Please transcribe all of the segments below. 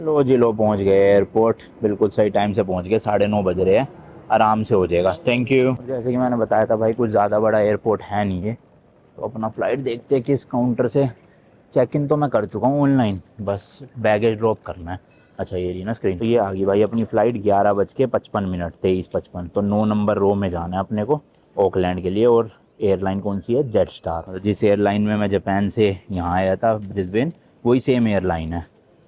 लो जी लो, पहुंच गए एयरपोर्ट। बिल्कुल सही टाइम से पहुंच गए, 9:30 बज रहे हैं। आराम से हो जाएगा। Thank you. जैसे कि मैंने बताया था भाई, कुछ ज़्यादा बड़ा एयरपोर्ट है नहीं ये। तो अपना फ़्लाइट देखते हैं किस काउंटर से। चेक इन तो मैं कर चुका हूँ ऑनलाइन, बस बैगेज ड्रॉप करना है। अच्छा ये रही ना स्क्रीन, तो ये आ गई भाई अपनी फ़्लाइट। 11:55, 23:55। तो 9 नंबर रो में जाना है अपने को, ऑकलैंड के लिए। और एयरलाइन कौन सी है? Jet star. जिस एयरलाइन में मैं जापान से यहाँ आया था ब्रिस्बेन, वही सेम एयरलाइन है।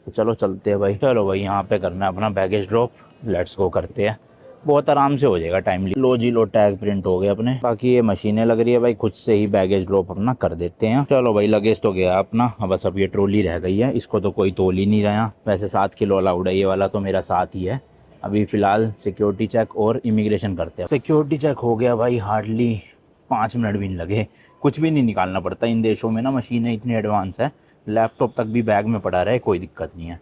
तो चलो चलते हैं भाई। चलो भाई, यहाँ पे करना है अपना बैगेज ड्रॉप। लेट्स गो करते हैं। बहुत आराम से हो जाएगा, टाइमली। लो जी लो, टैग प्रिंट हो गए अपने। बाकी ये मशीनें लग रही है भाई, खुद से ही बैगेज ड्रॉप अपना कर देते हैं। चलो भाई, लगेज तो गया अपना। अब बस अब ये ट्रॉली रह गई है, इसको तो कोई तोल ही नहीं रहा। वैसे 7 किलो अलाउड है, ये वाला तो मेरा साथ ही है। अभी फ़िलहाल सिक्योरिटी चेक और इमिग्रेशन करते हैं। सिक्योरिटी चेक हो गया भाई, हार्डली 5 मिनट भी नहीं लगे। कुछ भी नहीं निकालना पड़ता इन देशों में ना, मशीनें इतनी एडवांस है। लैपटॉप तक भी बैग में पड़ा रहे, कोई दिक्कत नहीं है।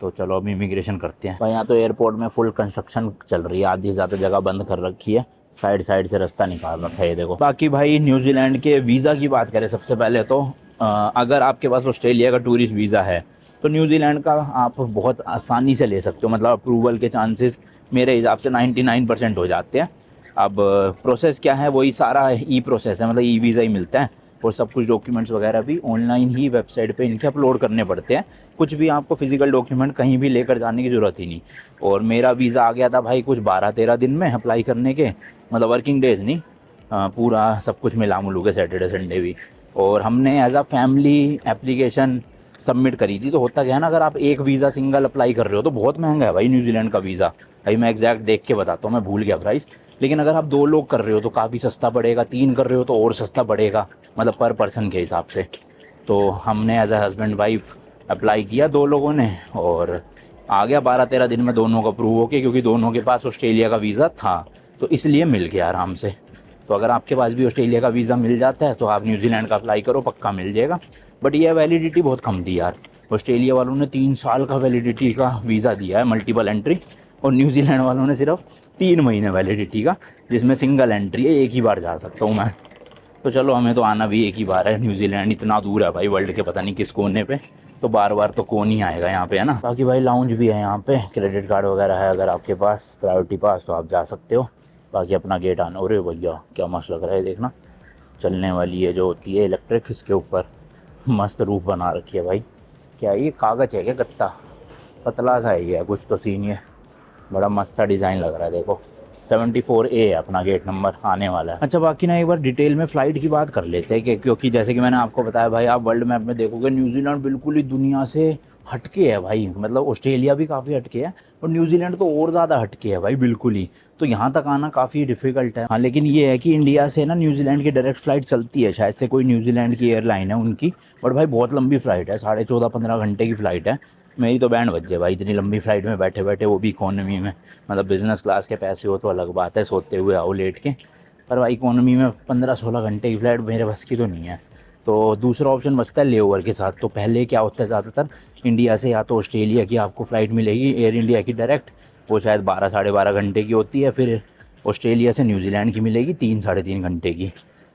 तो चलो अभी इमिग्रेशन करते हैं भाई। यहाँ तो एयरपोर्ट में फुल कंस्ट्रक्शन चल रही है, आधी से ज़्यादा जगह बंद कर रखी है। साइड साइड से रास्ता निकाल रखा है ये देखो। बाकी भाई न्यूजीलैंड के वीज़ा की बात करें सबसे पहले तो अगर आपके पास ऑस्ट्रेलिया का टूरिस्ट वीज़ा है तो न्यूजीलैंड का आप बहुत आसानी से ले सकते हो। मतलब अप्रूवल के चांसेस मेरे हिसाब से 99% हो जाते हैं। अब प्रोसेस क्या है, वही सारा ई प्रोसेस है, मतलब ई वीज़ा ही मिलता है। और सब कुछ डॉक्यूमेंट्स वगैरह भी ऑनलाइन ही वेबसाइट पे इनके अपलोड करने पड़ते हैं। कुछ भी आपको फिजिकल डॉक्यूमेंट कहीं भी लेकर जाने की ज़रूरत ही नहीं। और मेरा वीज़ा आ गया था भाई कुछ 12-13 दिन में अप्लाई करने के, मतलब वर्किंग डेज़ नहीं, पूरा सब कुछ मिला मुलू के, सैटरडे संडे भी। और हमने as a family application submit करी थी। तो होता क्या है ना, अगर आप एक वीज़ा सिंगल अप्लाई कर रहे हो तो बहुत महंगा है भाई न्यूजीलैंड का वीज़ा। भाई मैं एग्जैक्ट देख के बताता हूँ, मैं भूल गया प्राइस। लेकिन अगर आप 2 लोग कर रहे हो तो काफ़ी सस्ता पड़ेगा, 3 कर रहे हो तो और सस्ता पड़ेगा, मतलब पर पर्सन के हिसाब से। तो हमने as a husband wife apply किया 2 लोगों ने, और आ गया 12-13 दिन में दोनों का अप्रूव होके, क्योंकि दोनों के पास ऑस्ट्रेलिया का वीज़ा था। तो इसलिए मिल गया आराम से। तो अगर आपके पास भी ऑस्ट्रेलिया का वीज़ा मिल जाता है तो आप न्यूजीलैंड का अप्लाई करो, पक्का मिल जाएगा। बट ये वैलिडिटी बहुत कम थी यार। ऑस्ट्रेलिया वालों ने 3 साल का वैलिडिटी का वीज़ा दिया है, मल्टीपल एंट्री। और न्यूजीलैंड वालों ने सिर्फ 3 महीने वैलिडिटी का, जिसमें सिंगल एंट्री है, एक ही बार जा सकता हूँ मैं। तो चलो हमें तो आना भी एक ही बार है। न्यूजीलैंड इतना दूर है भाई, वर्ल्ड के पता नहीं किस कोने पे। तो बार बार तो कौन ही आएगा यहाँ पे, है ना। बाकी भाई लाउंज भी है यहाँ पे, क्रेडिट कार्ड वगैरह है अगर आपके पास, प्रायोरिटी पास, तो आप जा सकते हो। बाकी अपना गेट आना। अरे भैया क्या मस्त लग रहा है, देखना। चलने वाली है जो होती है इलेक्ट्रिक, इसके ऊपर मस्त रूफ बना रखी है भाई। क्या ये कागज़ है क्या, गत्ता? पतला सा है ये, कुछ तो सीन ये। बड़ा मस्त सा डिज़ाइन लग रहा है देखो। 74A है अपना गेट नंबर आने वाला है। अच्छा बाकी ना एक बार डिटेल में फ़्लाइट की बात कर लेते हैं कि, क्योंकि जैसे कि मैंने आपको बताया भाई, आप वर्ल्ड मैप में देखोगे न्यूजीलैंड बिल्कुल ही दुनिया से हटके है भाई। मतलब ऑस्ट्रेलिया भी काफ़ी हटके है, और न्यूजीलैंड तो और ज़्यादा हटके है भाई, बिल्कुल ही। तो यहाँ तक आना काफ़ी डिफ़िकल्ट है। हाँ लेकिन ये है कि इंडिया से ना न्यूजीलैंड की डायरेक्ट फ़्लाइट चलती है, शायद से कोई न्यूजीलैंड की एयरलाइन है उनकी। बट भाई बहुत लंबी फ़्लाइट है, 14.5-15 घंटे की फ़्लाइट है। मेरी तो बैंड बज जाए भाई इतनी लंबी फ़्लाइट में बैठे बैठे, वो भी इकोनॉमी में। मतलब बिज़नेस क्लास के पैसे हो तो अलग बात है, सोते हुए आओ लेट के। पर भाई इकोनॉमी में 15-16 घंटे की फ़्लाइट मेरे बस की तो नहीं है। तो दूसरा ऑप्शन बचता है लेओवर के साथ। तो पहले क्या होता है, ज़्यादातर इंडिया से या तो ऑस्ट्रेलिया की आपको फ़्लाइट मिलेगी एयर इंडिया की डायरेक्ट, वो शायद 12-12.5 घंटे की होती है। फिर ऑस्ट्रेलिया से न्यूजीलैंड की मिलेगी 3-3.5 घंटे की।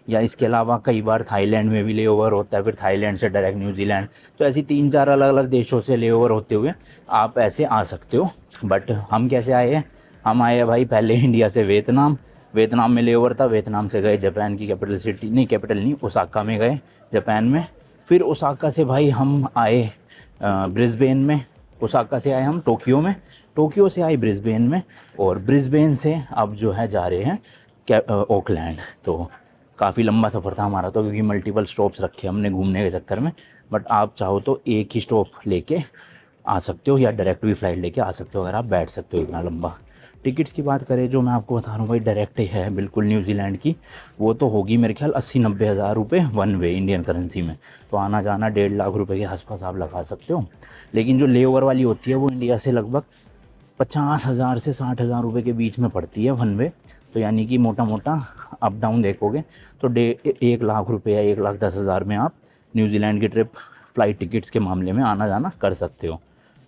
या इसके अलावा कई बार थाईलैंड में भी लेओवर होता है, फिर थाईलैंड से डायरेक्ट न्यूजीलैंड। तो ऐसी 3-4 अलग अलग देशों से लेओवर होते हुए आप ऐसे आ सकते हो। बट हम कैसे आए हैं, हम आए हैं भाई पहले इंडिया से वियतनाम। वियतनाम में लेओवर था, वियतनाम से गए जापान की कैपिटल सिटी, नहीं कैपिटल नहीं, ओसाका में गए जापान में। फिर ओसाका से भाई हम आए ब्रिस्बेन में। ओसाका से आए हम टोक्यो में, टोक्यो से आए ब्रिस्बेन में, और ब्रिस्बेन से अब जो है जा रहे हैं ओकलैंड। तो काफ़ी लंबा सफ़र था हमारा तो, क्योंकि मल्टीपल स्टॉप्स रखे हमने घूमने के चक्कर में। बट आप चाहो तो एक ही स्टॉप लेके आ सकते हो, या डायरेक्ट भी फ़्लाइट लेके आ सकते हो अगर आप बैठ सकते हो इतना लंबा। टिकट्स की बात करें जो मैं आपको बता रहा हूँ भाई, डायरेक्ट है बिल्कुल न्यूजीलैंड की, वो तो होगी मेरे ख्याल 80-90 हज़ार रुपये वन वे इंडियन करेंसी में। तो आना जाना 1.5 लाख रुपये के आसपास आप लगा सकते हो। लेकिन जो ले ओवर वाली होती है वो इंडिया से लगभग 50,000 से 60,000 रुपये के बीच में पड़ती है वन वे। तो यानी कि मोटा मोटा अप डाउन देखोगे तो 1 लाख रुपये या 1,10,000 में आप न्यूजीलैंड की ट्रिप फ़्लाइट टिकट्स के मामले में आना जाना कर सकते हो।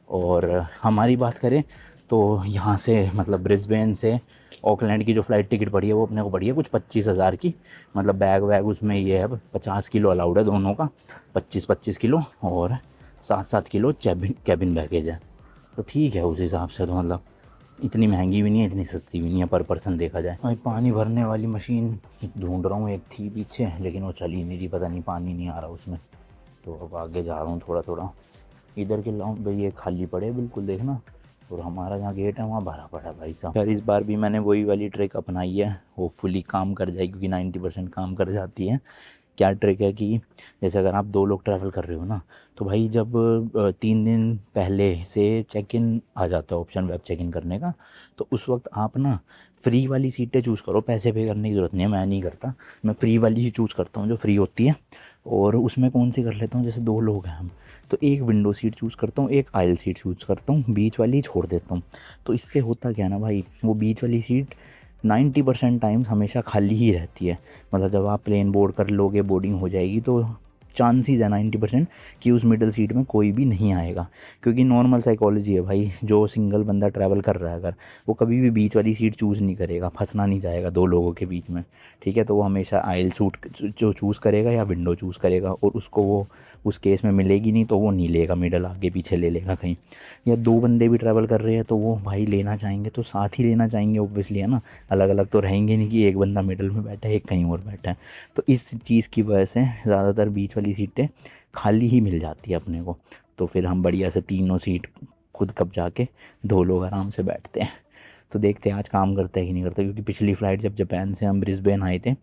और हमारी बात करें तो यहाँ से मतलब ब्रिस्बेन से ऑकलैंड की जो फ़्लाइट टिकट पड़ी है वो अपने को पड़ी है कुछ 25,000 की। मतलब बैग वैग उसमें ये है, 50 किलो अलाउड है दोनों का, 25-25 किलो, और 7-7 किलो कैबिन बैगेज है। तो ठीक है उस हिसाब से, तो मतलब इतनी महंगी भी नहीं है, इतनी सस्ती भी नहीं है पर पर्सन देखा जाए। भाई पानी भरने वाली मशीन ढूंढ रहा हूँ, एक थी पीछे लेकिन वो चली नहीं रही, पता नहीं पानी नहीं आ रहा उसमें। तो अब आगे जा रहा हूँ थोड़ा थोड़ा। इधर के लाउंज भाई ये खाली पड़े बिल्कुल देखना, और हमारा जहाँ गेट है वहाँ भरा पड़ा भाई साहब। यार इस बार भी मैंने वही वाली ट्रिक अपनाई है, होपफुली काम कर जाए, क्योंकि 90% काम कर जाती है। क्या ट्रिक है कि जैसे अगर आप 2 लोग ट्रैवल कर रहे हो ना, तो भाई जब 3 दिन पहले से चेक इन आ जाता है ऑप्शन वेब चेक इन करने का, तो उस वक्त आप ना फ्री वाली सीटें चूज़ करो, पैसे पे करने की ज़रूरत नहीं है, मैं नहीं करता, मैं फ्री वाली ही चूज़ करता हूँ जो फ्री होती है। और उसमें कौन सी कर लेता हूँ, जैसे 2 लोग हैं हम, तो एक विंडो सीट चूज़ करता हूँ, एक आयल सीट चूज़ करता हूँ, बीच वाली छोड़ देता हूँ। तो इससे होता क्या है ना भाई, वो बीच वाली सीट 90% टाइम्स हमेशा खाली ही रहती है। मतलब जब आप प्लेन बोर्ड कर लोगे, बोर्डिंग हो जाएगी, तो चांसेस है 90% कि उस मिडल सीट में कोई भी नहीं आएगा। क्योंकि नॉर्मल साइकोलॉजी है भाई, जो सिंगल बंदा ट्रैवल कर रहा है अगर, वो कभी भी बीच वाली सीट चूज़ नहीं करेगा, फंसना नहीं चाहेगा 2 लोगों के बीच में। ठीक है, तो वो हमेशा आयल सूट जो चूज़ करेगा या विंडो चूज़ करेगा, और उसको वो उस केस में मिलेगी नहीं तो वो नहीं लेगा, मिडल आगे पीछे ले लेगा कहीं। या 2 बंदे भी ट्रैवल कर रहे हैं तो वो भाई लेना चाहेंगे तो साथ ही लेना चाहेंगे ऑब्वियसली, है ना, अलग अलग तो रहेंगे नहीं कि एक बंदा मिडल में बैठा है एक कहीं और बैठा है। तो इस चीज़ की वजह से ज़्यादातर बीच वाली सीटें खाली ही मिल जाती है अपने को। तो फिर हम बढ़िया से तीनों सीट खुद कब्जा के 2 लोग आराम से बैठते हैं। तो देखते हैं आज काम करता है कि नहीं करता, क्योंकि पिछली फ़्लाइट जब जापान से हम ब्रिस्बेन आए थे,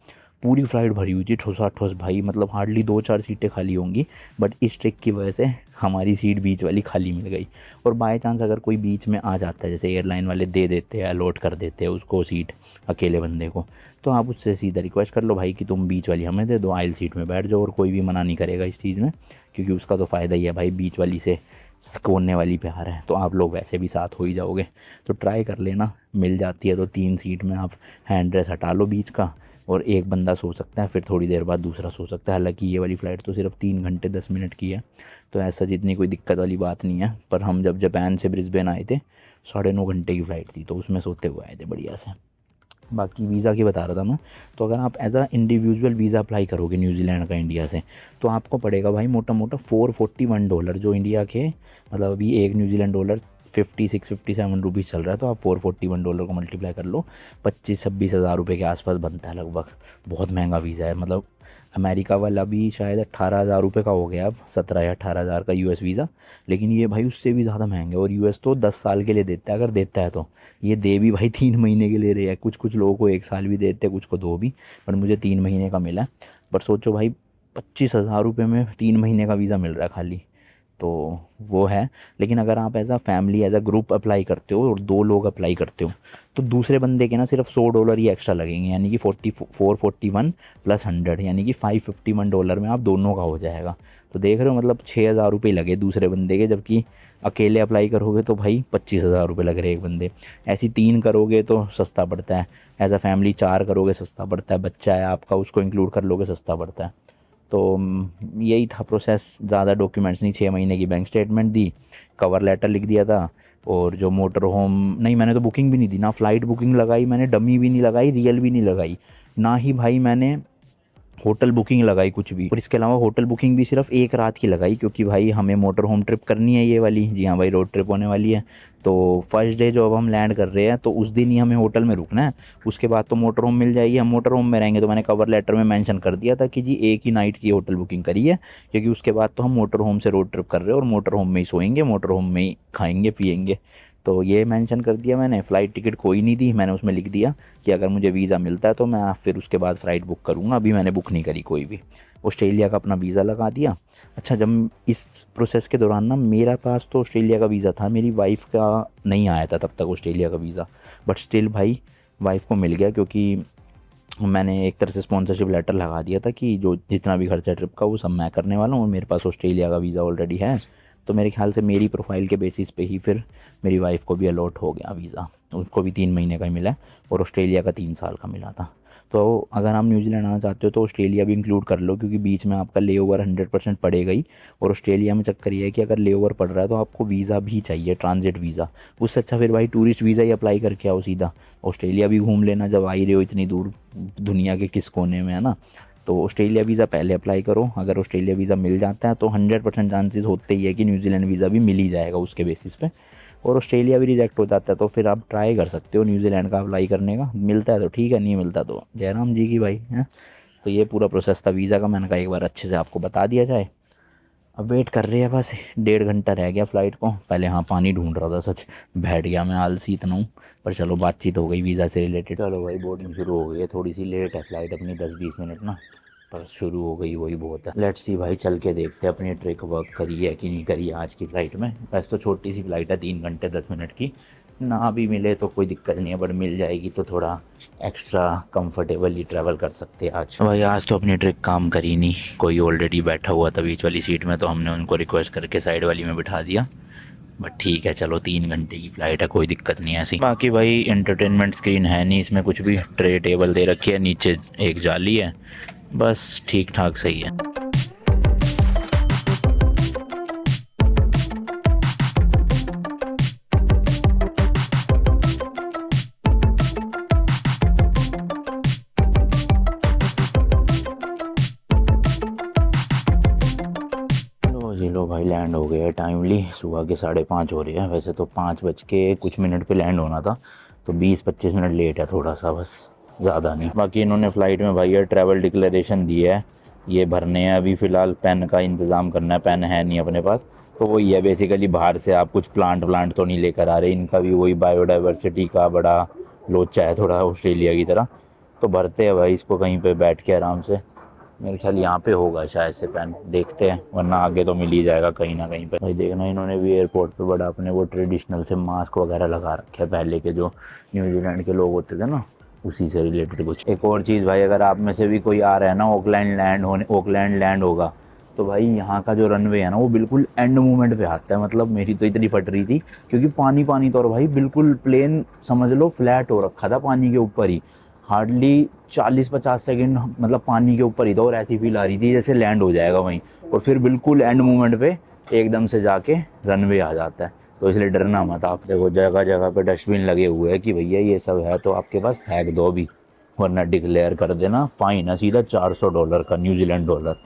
पूरी फ़्लाइट भरी हुई थी ठोसा ठोस भाई, मतलब हार्डली 2-4 सीटें खाली होंगी। बट इस ट्रिक की वजह से हमारी सीट बीच वाली खाली मिल गई। और बाय चांस अगर कोई बीच में आ जाता है, जैसे एयरलाइन वाले दे देते हैं, अलॉट कर देते हैं उसको सीट अकेले बंदे को, तो आप उससे सीधा रिक्वेस्ट कर लो भाई कि तुम बीच वाली हमें दे दो, आइल सीट में बैठ जाओ, और कोई भी मना नहीं करेगा इस चीज़ में, क्योंकि उसका तो फ़ायदा ही है भाई, बीच वाली से कोने वाली पे आ रहा है, तो आप लोग वैसे भी साथ हो ही जाओगे। तो ट्राई कर लेना, मिल जाती है तो 3 सीट में आप हैंड रेस्ट हटा लो बीच का, और एक बंदा सो सकता है, फिर थोड़ी देर बाद दूसरा सो सकता है। हालांकि ये वाली फ़्लाइट तो सिर्फ 3 घंटे 10 मिनट की है, तो ऐसा जितनी कोई दिक्कत वाली बात नहीं है। पर हम जब जापान से ब्रिस्बेन आए थे, 9.5 घंटे की फ़्लाइट थी, तो उसमें सोते हुए आए थे बढ़िया से। बाकी वीज़ा की बता रहा था मैं, तो अगर आप as a individual visa apply करोगे न्यूजीलैंड का इंडिया से, तो आपको पड़ेगा भाई मोटा मोटा $441, जो इंडिया के मतलब अभी एक न्यूजीलैंड डॉलर 56-57 रुपीज़ चल रहा है, तो आप $441 को मल्टीप्लाई कर लो, 25-26 हज़ार रुपये के आसपास बनता है लगभग। बहुत महंगा वीज़ा है, मतलब अमेरिका वाला भी शायद 18,000 रुपये का हो गया अब, 17 या 18,000 का यूएस वीज़ा। लेकिन ये भाई उससे भी ज़्यादा महंगे, और यूएस तो 10 साल के लिए देता है अगर देता है तो। ये दे भी भाई 3 महीने के ले रहे हैं, कुछ कुछ लोगों को 1 साल भी देते हैं, कुछ को 2 भी, पर मुझे 3 महीने का मिला। बट सोचो भाई, 25,000 रुपये में 3 महीने का वीज़ा मिल रहा है खाली, तो वो है। लेकिन अगर आप as a family as a group apply करते हो और 2 लोग अप्लाई करते हो, तो दूसरे बंदे के ना सिर्फ $100 ही एक्स्ट्रा लगेंगे, यानी कि 441 प्लस 100, यानी कि $551 में आप दोनों का हो जाएगा। तो देख रहे हो, मतलब 6,000 रुपये लगे दूसरे बंदे के, जबकि अकेले अप्लाई करोगे तो भाई 25,000 रुपये लग रहे एक बंदे। ऐसी 3 करोगे तो सस्ता पड़ता है, एज अ फैमिली 4 करोगे सस्ता पड़ता है, बच्चा है आपका उसको इंक्लूड कर लोगे सस्ता पड़ता है। तो यही था प्रोसेस, ज़्यादा डॉक्यूमेंट्स नहीं, 6 महीने की बैंक स्टेटमेंट दी, कवर लेटर लिख दिया था, और जो मोटर होम नहीं, मैंने तो बुकिंग भी नहीं दी, ना फ़्लाइट बुकिंग लगाई मैंने, डमी भी नहीं लगाई, रियल भी नहीं लगाई, ना ही भाई मैंने होटल बुकिंग लगाई कुछ भी। और इसके अलावा होटल बुकिंग भी सिर्फ एक रात की लगाई, क्योंकि भाई हमें मोटर होम ट्रिप करनी है ये वाली, जी हाँ भाई रोड ट्रिप होने वाली है। तो फर्स्ट डे जो अब हम लैंड कर रहे हैं, तो उस दिन ही हमें होटल में रुकना है, उसके बाद तो मोटर होम मिल जाएगी, हम मोटर होम में रहेंगे। तो मैंने कवर लेटर में मेंशन कर दिया था कि जी एक ही नाइट की होटल बुकिंग करी है, क्योंकि उसके बाद तो हम मोटर होम से रोड ट्रिप कर रहे हैं, और मोटर होम में ही सोएंगे, मोटर होम में ही खाएंगे पिएंगे। तो ये मेंशन कर दिया मैंने। फ़्लाइट टिकट कोई नहीं दी, मैंने उसमें लिख दिया कि अगर मुझे वीज़ा मिलता है तो मैं फिर उसके बाद फ़्लाइट बुक करूँगा, अभी मैंने बुक नहीं करी कोई भी। ऑस्ट्रेलिया का अपना वीज़ा लगा दिया। अच्छा, जब इस प्रोसेस के दौरान ना, मेरा पास तो ऑस्ट्रेलिया का वीज़ा था, मेरी वाइफ़ का नहीं आया था तब तक ऑस्ट्रेलिया का वीज़ा, बट स्टिल भाई वाइफ़ को मिल गया, क्योंकि मैंने एक तरह से स्पॉन्सरशिप लेटर लगा दिया था कि जो जितना भी खर्चा ट्रिप का वो सब मैं करने वाला हूँ, और मेरे पास ऑस्ट्रेलिया का वीज़ा ऑलरेडी है। तो मेरे ख्याल से मेरी प्रोफाइल के बेसिस पे ही फिर मेरी वाइफ़ को भी अलॉट हो गया वीज़ा, उसको भी 3 महीने का ही मिला, और ऑस्ट्रेलिया का 3 साल का मिला था। तो अगर आप न्यूजीलैंड आना चाहते हो तो ऑस्ट्रेलिया भी इंक्लूड कर लो, क्योंकि बीच में आपका ले ओवर 100% पड़ेगा ही। और ऑस्ट्रेलिया में चक्कर ये है कि अगर ले ओवर पड़ रहा है तो आपको वीज़ा भी चाहिए, ट्रांजिट वीज़ा। उससे अच्छा फिर भाई टूरिस्ट वीज़ा ही अप्लाई करके आओ सीधा, ऑस्ट्रेलिया भी घूम लेना जब आ ही रहे हो इतनी दूर, दुनिया के किस कोने में, है ना। तो ऑस्ट्रेलिया वीज़ा पहले अप्लाई करो, अगर ऑस्ट्रेलिया वीज़ा मिल जाता है तो 100% चांसेस होते ही है कि न्यूजीलैंड वीज़ा भी मिल ही जाएगा उसके बेसिस पे। और ऑस्ट्रेलिया भी रिजेक्ट हो जाता है तो फिर आप ट्राई कर सकते हो न्यूजीलैंड का अप्लाई करने का, मिलता है तो ठीक है, नहीं मिलता तो जयराम जी की भाई है। तो ये पूरा प्रोसेस था वीज़ा का, मैंने कहा एक बार अच्छे से आपको बता दिया जाए। अब वेट कर रहे हैं, बस 1.5 घंटा रह गया फ़्लाइट को। पहले हाँ पानी ढूंढ रहा था सच, बैठ गया मैं, आलसी इतना हूँ। पर चलो बातचीत हो गई वीज़ा से रिलेटेड। चलो भाई बोर्डिंग शुरू हो गई है, थोड़ी सी लेट है फ़्लाइट अपनी 10-20 मिनट ना, पर शुरू हो गई वही बहुत है। लेट्स सी भाई, चल के देखते हैं अपनी ट्रिक वर्क करी है कि नहीं करी है आज की फ़्लाइट में। वैसे तो छोटी सी फ़्लाइट है, 3 घंटे 10 मिनट की, ना भी मिले तो कोई दिक्कत नहीं है, बट मिल जाएगी तो थोड़ा एक्स्ट्रा कंफर्टेबली ट्रैवल कर सकते हैं आज। भाई आज तो अपनी ट्रिक काम करी नहीं, कोई ऑलरेडी बैठा हुआ था बीच वाली सीट में, तो हमने उनको रिक्वेस्ट करके साइड वाली में बिठा दिया। बट ठीक है चलो, 3 घंटे की फ़्लाइट है, कोई दिक्कत नहीं है ऐसी। बाकी भाई एंटरटेनमेंट स्क्रीन है नहीं इसमें कुछ भी, ट्रे टेबल दे रखी है, नीचे एक जाली है, बस ठीक ठाक सही है। लो जी लो भाई, लैंड हो गया है टाइमली, सुबह के 5:30 हो रहे हैं। वैसे तो 5 बज के कुछ मिनट पे लैंड होना था, तो 20-25 मिनट लेट है थोड़ा सा बस, ज़्यादा नहीं। बाकी इन्होंने फ़्लाइट में भाई ये ट्रैवल डिक्लेरेशन दी है, ये भरने हैं अभी फ़िलहाल। पेन का इंतज़ाम करना है, पेन है नहीं अपने पास, तो वही है बेसिकली। बाहर से आप कुछ प्लांट व्लांट तो नहीं लेकर आ रहे, इनका भी वही बायोडाइवर्सिटी का बड़ा लोचा है थोड़ा ऑस्ट्रेलिया की तरह। तो भरते हैं भाई इसको कहीं पे बैठ के आराम से, मेरे ख्याल यहाँ पे होगा शायद से पेन, देखते हैं, वरना आगे तो मिल ही जाएगा कहीं ना कहीं पे। भाई देखना इन्होंने भी एयरपोर्ट पे बड़ा अपने वो ट्रेडिशनल से मास्क वगैरह लगा रखे हैं, पहले के जो न्यूजीलैंड के लोग होते थे ना, उसी से रिलेटेड कुछ। एक और चीज़ भाई, अगर आप में से भी कोई आ रहा है ना ऑकलैंड लैंड होगा, तो भाई यहाँ का जो रनवे है ना वो बिल्कुल एंड मोमेंट पे आता है। मतलब मेरी तो इतनी फट रही थी, क्योंकि पानी पानी तो, और भाई बिल्कुल प्लेन समझ लो फ्लैट हो रखा था पानी के ऊपर ही, हार्डली 40-50 सेकंड मतलब पानी के ऊपर ही था, और ऐसी फील आ रही थी जैसे लैंड हो जाएगा वहीं, और फिर बिल्कुल एंड मोमेंट पे एकदम से जाके रनवे आ जाता है। तो इसलिए डरना मत आप। देखो जगह जगह पे डस्टबिन लगे हुए हैं कि भैया ये सब है तो आपके पास फेंक दो भी, वरना डिक्लेयर कर देना, फाइन है सीधा $400 का, न्यूजीलैंड डॉलर,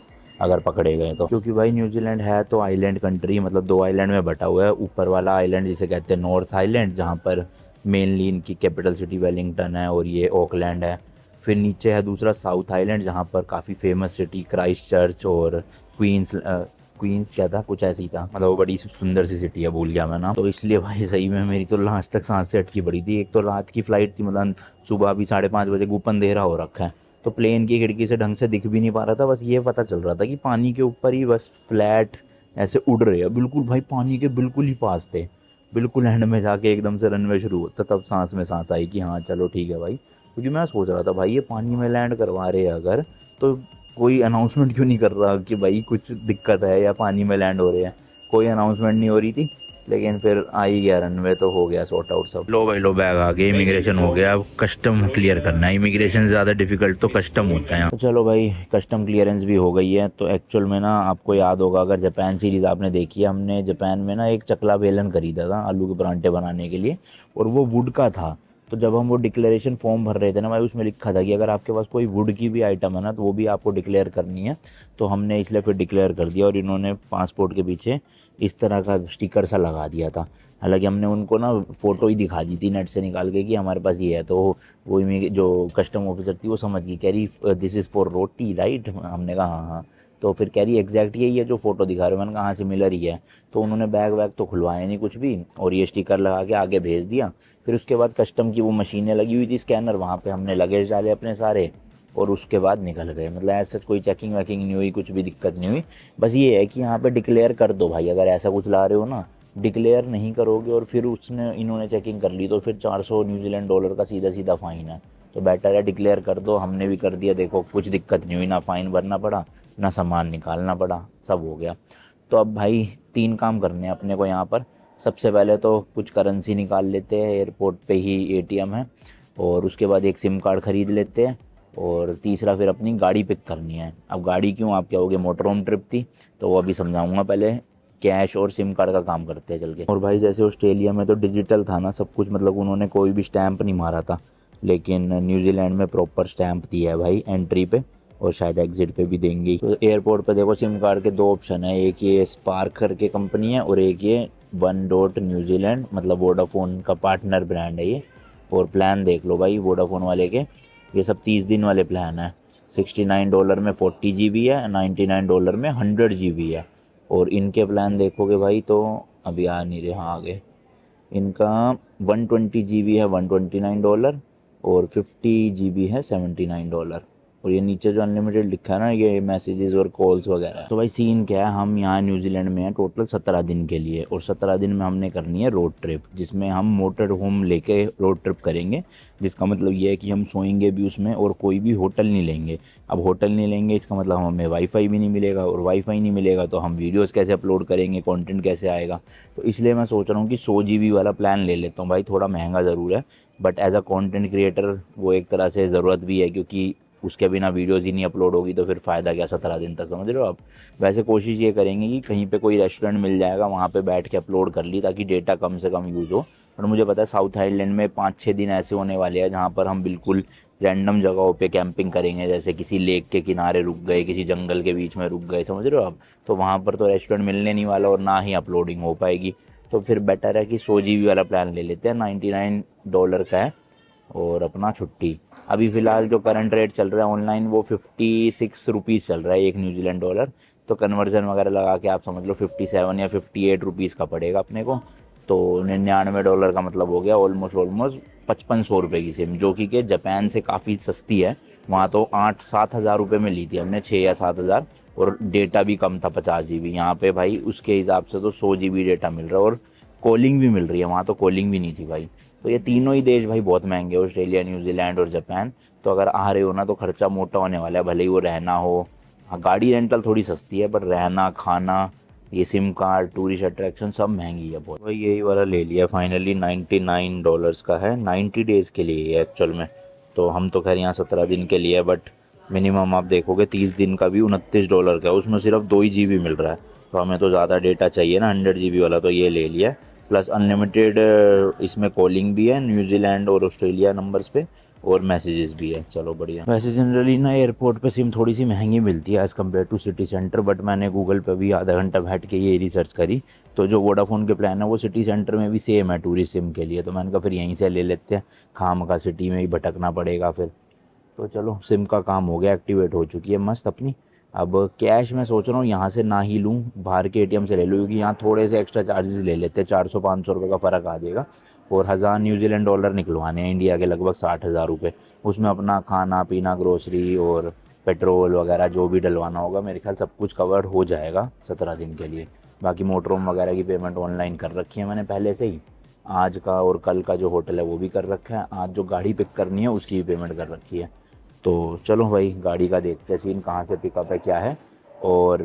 अगर पकड़े गए तो। क्योंकि भाई न्यूजीलैंड है तो आइलैंड कंट्री, मतलब 2 आइलैंड में बटा हुआ है। ऊपर वाला आइलैंड जिसे कहते हैं नॉर्थ आइलैंड, जहाँ पर मेनली इनकी कैपिटल सिटी वेलिंगटन है और ये ऑकलैंड है। फिर नीचे है दूसरा साउथ आइलैंड, जहाँ पर काफ़ी फेमस सिटी क्राइस्ट चर्च और क्वींस क्या था, कुछ ऐसे ही था, मतलब वो बड़ी सुंदर सी सिटी है, भूल गया मैं ना। तो इसलिए भाई सही में मेरी तो लास्ट तक सांस से अटकी पड़ी थी। एक तो रात की फ़्लाइट थी, मतलब सुबह भी 5:30 बजे, गुप अंधेरा हो रखा है, तो प्लेन की खिड़की से ढंग से दिख भी नहीं पा रहा था। बस ये पता चल रहा था कि पानी के ऊपर ही बस फ्लैट ऐसे उड़ रहे हैं, बिल्कुल भाई पानी के बिल्कुल ही पास थे। बिल्कुल एंड में जाके एकदम से रनवे शुरू होता, तब सांस में सांस आई कि हाँ चलो ठीक है भाई। क्योंकि मैं सोच रहा था भाई ये पानी में लैंड करवा रहे हैं अगर, तो कोई अनाउंसमेंट क्यों नहीं कर रहा कि भाई कुछ दिक्कत है या पानी में लैंड हो रहे हैं। कोई अनाउंसमेंट नहीं हो रही थी, लेकिन फिर आ ही गया रनवे, तो हो गया सॉर्ट आउट सब। लो भाई लो, बैग आ गया, इमिग्रेशन हो गया, अब कस्टम क्लियर करना है। इमिग्रेशन ज़्यादा डिफिकल्ट तो कस्टम होता है। तो चलो भाई कस्टम क्लियरेंस भी हो गई है। तो एक्चुअल में ना आपको याद होगा, अगर जापान सीरीज़ आपने देखी है, हमने जापान में ना एक चकला बेलन खरीदा था आलू के परांठे बनाने के लिए, और वो वुड का था। तो जब हम वो डिक्लेरेशन फॉर्म भर रहे थे ना भाई, उसमें लिखा था कि अगर आपके पास कोई वुड की भी आइटम है ना, तो वो भी आपको डिक्लेयर करनी है। तो हमने इसलिए फिर डिक्लेयर कर दिया, और इन्होंने पासपोर्ट के पीछे इस तरह का स्टिकर सा लगा दिया था। हालांकि हमने उनको ना फ़ोटो ही दिखा दी थी नेट से निकाल के कि हमारे पास ये है, तो वो जो कस्टम ऑफिसर थी वो समझ गई, कह रही this is for roti right. हमने कहा हाँ हाँ। तो फिर कह रही एग्जैक्ट यही है जो फ़ोटो दिखा रहे हो। मैंने कहा हाँ सिमिलर ही है। तो उन्होंने बैग वैग तो खुलवाया नहीं कुछ भी, और ये स्टिकर लगा के आगे भेज दिया। फिर उसके बाद कस्टम की वो मशीनें लगी हुई थी स्कैनर, वहाँ पे हमने लगेज डाले अपने सारे, और उसके बाद निकल गए। मतलब ऐसा कोई चेकिंग वैकिंग नहीं हुई, कुछ भी दिक्कत नहीं हुई। बस ये है कि यहाँ पे डिक्लेयर कर दो भाई, अगर ऐसा कुछ ला रहे हो ना, डिक्लेयर नहीं करोगे और फिर उसने इन्होंने चेकिंग कर ली तो फिर 400 न्यूजीलैंड डॉलर का सीधा सीधा फ़ाइन है। तो बेटर है डिक्लेयर कर दो। हमने भी कर दिया, देखो कुछ दिक्कत नहीं हुई, ना फ़ाइन भरना पड़ा ना सामान निकालना पड़ा, सब हो गया। तो अब भाई 3 काम करने हैं अपने को यहाँ पर। सबसे पहले तो कुछ करेंसी निकाल लेते हैं, एयरपोर्ट पे ही एटीएम है। और उसके बाद एक सिम कार्ड ख़रीद लेते हैं। और तीसरा फिर अपनी गाड़ी पिक करनी है। अब गाड़ी क्यों, आप क्या होगे, मोटर होम ट्रिप थी, तो वो अभी समझाऊंगा। पहले कैश और सिम कार्ड का काम करते हैं चल के। और भाई जैसे ऑस्ट्रेलिया में तो डिजिटल था ना सब कुछ, मतलब उन्होंने कोई भी स्टैंप नहीं मारा था, लेकिन न्यूजीलैंड में प्रॉपर स्टैंप दिया है भाई एंट्री पे, और शायद एग्जिट पे भी देंगे। तो एयरपोर्ट पे देखो सिम कार्ड के 2 ऑप्शन है, एक ये स्पार्क करके कंपनी है और एक ये वन डॉट न्यूजीलैंड, मतलब वोडाफोन का पार्टनर ब्रांड है ये। और प्लान देख लो भाई वोडाफोन वाले के, ये सब 30 दिन वाले प्लान है। $69 में 40 GB है, $99 में 100 GB है। और इनके प्लान देखोगे भाई तो अभी आ नहीं रहे, हाँ आगे इनका 120 GB है $129, और 50 GB है $79। और ये नीचे जो अनलिमिटेड लिखा है ना, ये मैसेजेस और कॉल्स वगैरह है। तो भाई सीन क्या है, हम यहाँ न्यूजीलैंड में हैं टोटल 17 दिन के लिए, और 17 दिन में हमने करनी है रोड ट्रिप, जिसमें हम मोटर होम लेके रोड ट्रिप करेंगे। जिसका मतलब ये है कि हम सोएंगे भी उसमें, और कोई भी होटल नहीं लेंगे। अब होटल नहीं लेंगे इसका मतलब हमें वाईफाई भी नहीं मिलेगा, और वाईफाई नहीं मिलेगा तो हम वीडियोज़ कैसे अपलोड करेंगे, कॉन्टेंट कैसे आएगा। तो इसलिए मैं सोच रहा हूँ कि 100 GB वाला प्लान ले लेता हूँ भाई। थोड़ा महंगा ज़रूर है, but as a content creator वो एक तरह से ज़रूरत भी है, क्योंकि उसके बिना वीडियोज़ ही नहीं अपलोड होगी तो फिर फ़ायदा क्या 17 दिन तक, समझ रहे हो आप। वैसे कोशिश ये करेंगे कि कहीं पे कोई रेस्टोरेंट मिल जाएगा वहाँ पे बैठ के अपलोड कर ली, ताकि डेटा कम से कम यूज़ हो। और मुझे पता है साउथ आइलैंड में 5-6 दिन ऐसे होने वाले हैं जहाँ पर हम बिल्कुल रैंडम जगहों पे कैंपिंग करेंगे, जैसे किसी लेक के किनारे रुक गए, किसी जंगल के बीच में रुक गए, समझ रहे हो आप। तो वहाँ पर तो रेस्टोरेंट मिलने नहीं वाला और ना ही अपलोडिंग हो पाएगी। तो फिर बेटर है कि 100 GB वाला प्लान ले लेते हैं, $99 का है, और अपना छुट्टी। अभी फ़िलहाल जो करंट रेट चल रहा है ऑनलाइन वो 56 रुपीज़ चल रहा है एक न्यूजीलैंड डॉलर। तो कन्वर्जन वगैरह लगा के आप समझ लो 57 या 58 रुपीज़ का पड़ेगा अपने को। तो $99 का मतलब हो गया ऑलमोस्ट 5500 रुपये की सिम, जो कि जापान से काफ़ी सस्ती है। वहाँ तो 8-7 हज़ार रुपये में ली थी हमने, 6 या 7 हज़ार, और डेटा भी कम था 50 GB। यहाँ पे भाई उसके हिसाब से तो 100 GB डेटा मिल रहा है, और कॉलिंग भी मिल रही है। वहाँ तो कॉलिंग भी नहीं थी भाई। तो ये तीनों ही देश भाई बहुत महंगे, ऑस्ट्रेलिया, न्यूजीलैंड और जापान। तो अगर आ रहे हो ना तो खर्चा मोटा होने वाला है, भले ही वो रहना हो। हाँ गाड़ी रेंटल थोड़ी सस्ती है, पर रहना खाना, ये सिम कार्ड, टूरिस्ट अट्रैक्शन सब महंगी है बहुत। भाई यही वाला ले लिया फाइनली, $99 का है, 90 डेज़ के लिए है एक्चुअल में। तो हम तो खैर यहाँ 17 दिन के लिए है, बट मिनिमम आप देखोगे 30 दिन का भी $29 का है, उसमें सिर्फ 2 ही GB मिल रहा है। तो हमें तो ज़्यादा डेटा चाहिए ना, 100 GB वाला, तो ये ले लिया। प्लस अनलिमिटेड इसमें कॉलिंग भी है न्यूजीलैंड और ऑस्ट्रेलिया नंबर्स पे, और मैसेजेस भी है। चलो बढ़िया। वैसे जनरली ना एयरपोर्ट पे सिम थोड़ी सी महंगी मिलती है as compare to city centre, but मैंने गूगल पे भी आधा घंटा बैठ के ये रिसर्च करी। तो जो वोडाफोन के प्लान है वो सिटी सेंटर में भी सेम है टूरिस्ट सिम के लिए। तो मैंने कहा फिर यहीं से ले लेते हैं, खामखा सिटी में ही भटकना पड़ेगा फिर। तो चलो सिम का काम हो गया, एक्टिवेट हो चुकी है मस्त अपनी। अब कैश मैं सोच रहा हूँ यहाँ से ना ही लूँ, बाहर के एटीएम से ले लूँ, क्योंकि यहाँ थोड़े से एक्स्ट्रा चार्जेस ले लेते हैं, 400-500 रुपये का फ़र्क आ जाएगा। और 1000 न्यूजीलैंड डॉलर निकलवाने हैं, इंडिया के लगभग 60,000 रुपये। उसमें अपना खाना पीना, ग्रोसरी और पेट्रोल वगैरह जो भी डलवाना होगा, मेरे ख्याल सब कुछ कवर हो जाएगा 17 दिन के लिए। बाकी मोटर होम वगैरह की पेमेंट ऑनलाइन कर रखी है मैंने पहले से ही। आज का और कल का जो होटल है वो भी कर रखा है, आज जो गाड़ी पिक करनी है उसकी भी पेमेंट कर रखी है। तो चलो भाई गाड़ी का देखते हैं सीन, कहाँ से पिकअप है क्या है, और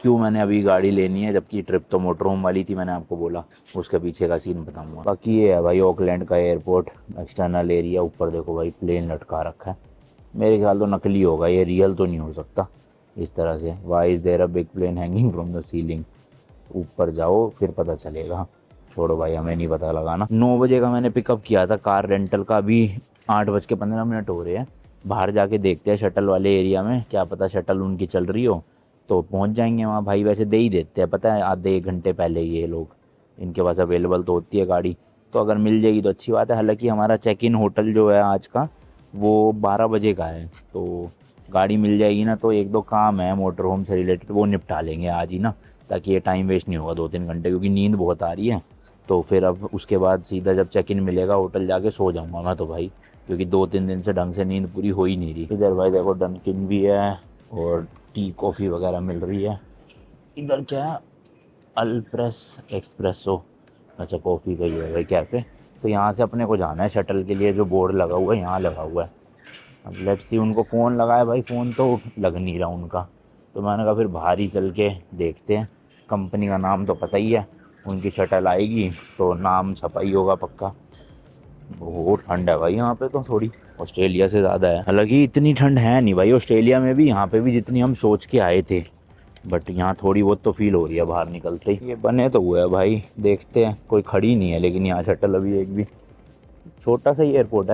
क्यों मैंने अभी गाड़ी लेनी है, जबकि ट्रिप तो मोटर होम वाली थी मैंने आपको बोला। उसके पीछे का सीन बताऊंगा। बाकी ये है भाई ऑकलैंड का एयरपोर्ट, एक्सटर्नल एरिया। ऊपर देखो भाई प्लेन लटका रखा है, मेरे ख्याल तो नकली होगा ये, रियल तो नहीं हो सकता इस तरह से। Why is there a big plane hanging from the ceiling. ऊपर जाओ फिर पता चलेगा, छोड़ो भाई हमें नहीं पता लगाना। 9 बजे का मैंने पिकअप किया था कार रेंटल का, अभी 8:15 हो रहे हैं। बाहर जाके देखते हैं शटल वाले एरिया में, क्या पता शटल उनकी चल रही हो तो पहुंच जाएंगे वहाँ भाई। वैसे दे ही देते हैं पता है, आधे 1 घंटे पहले ये लोग, इनके पास अवेलेबल तो होती है गाड़ी। तो अगर मिल जाएगी तो अच्छी बात है। हालांकि हमारा चेक इन होटल जो है आज का वो 12 बजे का है, तो गाड़ी मिल जाएगी ना तो 1-2 काम है मोटर होम से रिलेटेड वो निपटा लेंगे आज ही ना, ताकि ये टाइम वेस्ट नहीं होगा 2-3 घंटे, क्योंकि नींद बहुत आ रही है। तो फिर अब उसके बाद सीधा जब चेक इन मिलेगा होटल जाके सो जाऊँगा मैं तो भाई, क्योंकि 2-3 दिन से ढंग से नींद पूरी हो ही नहीं रही। इधर भाई देखो डंकिन भी है और टी कॉफ़ी वगैरह मिल रही है। इधर क्या है, अल्प्रेस एक्सप्रेसो, अच्छा कॉफ़ी का ही है भाई कैफ़े। तो यहाँ से अपने को जाना है शटल के लिए, जो बोर्ड लगा हुआ है यहाँ लगा हुआ है। अब लेट्स सी, उनको फ़ोन लगाया भाई, फ़ोन तो लग नहीं रहा उनका। तो मैंने कहा फिर बाहर ही चल के देखते हैं। कंपनी का नाम तो पता ही है, उनकी शटल आएगी तो नाम छपा ही होगा पक्का। बहुत ठंड है भाई यहाँ पे तो, थोड़ी ऑस्ट्रेलिया से ज़्यादा है। हालांकि इतनी ठंड है नहीं भाई ऑस्ट्रेलिया में भी, यहाँ पे भी जितनी हम सोच के आए थे, बट यहाँ थोड़ी बहुत तो फील हो रही है बाहर निकलते ही। ये बने तो हुआ है भाई, देखते हैं। कोई खड़ी नहीं है लेकिन यहाँ शटल अभी एक भी। छोटा सा ही एयरपोर्ट है,